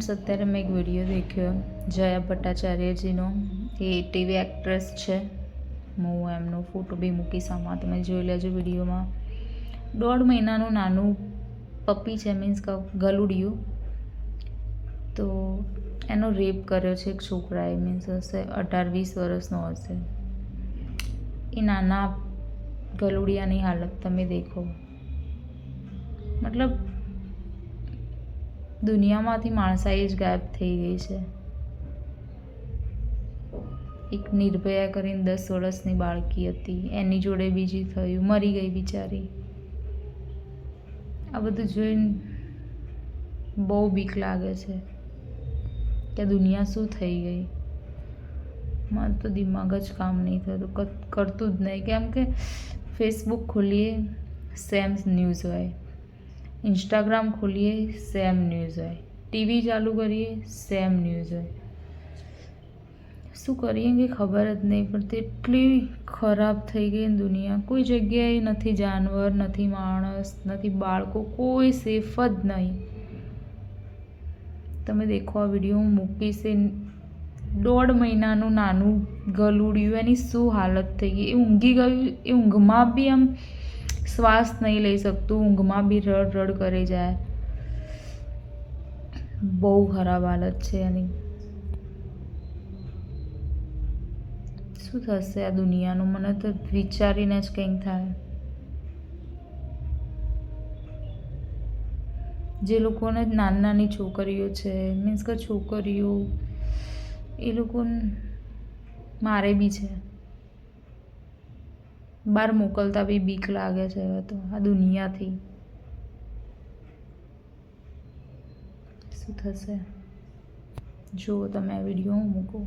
Friends, અત્યારે મેં એક વિડીયો દેખ્યો જયા ભટ્ટાચાર્યજીનો. એ ટીવી એક્ટ્રેસ છે. હું એમનો ફોટો બી મૂકીશ આમાં, તમે જોઈ લેજો વિડીયોમાં. 1.5 મહિનાનું નાનું પપ્પી છે, મીન્સ ગલુડિયું. તો એનો રેપ કર્યો છે એક છોકરાએ, મીન્સ હશે 18-20 વર્ષનો હશે. એ નાના ગલુડિયાની હાલત તમે દેખો. મતલબ દુનિયામાંથી માણસાઈ જ ગાયબ થઈ ગઈ છે. એક નિર્ભયા કરીને 10 વર્ષની બાળકી હતી, એની જોડે બીજી થયું, મરી ગઈ બિચારી. આ બધું જોઈને બહુ બીક લાગે છે કે દુનિયા શું થઈ ગઈ. મારું તો દિમાગ જ કામ નહીં થતું, કરતું જ નહીં. કેમ કે ફેસબુક ખોલીએ સેમ ન્યૂઝ હોય, ઇન્સ્ટાગ્રામ ખોલીએ સેમ ન્યૂઝ હોય, ટીવી ચાલુ કરીએ સેમ ન્યૂઝ હોય. શું કરીએ કે ખબર જ નહીં પડતી. એટલી ખરાબ થઈ ગઈ ને દુનિયા. કોઈ જગ્યાએ નથી જાનવર, નથી માણસ, નથી બાળકો, કોઈ સેફ જ નહીં. તમે દેખો આ વિડીયો હું મૂકીશ. 1.5 મહિનાનું નાનું ગલુડિયું, એની શું હાલત થઈ ગઈ. એ ઊંઘી ગયું, એ ઊંઘમાં બી આમ શ્વાસ નહીં લઈ શકતું, ઊંઘમાં બી રડ રડ કરે જાય. બહુ ખરાબ હાલત છે એની. શું થશે આ દુનિયાનું, મને તો વિચારીને જ કંઈક થાય. જે લોકોને નાની છોકરીઓ છે, મીન્સ કે છોકરીઓ, એ લોકોને મારે બી છે. બહાર મોકલતા બી બીક લાગે છે હવે તો આ દુનિયાથી. શું થશે જુઓ તમે આ વિડીયો હું મૂકું.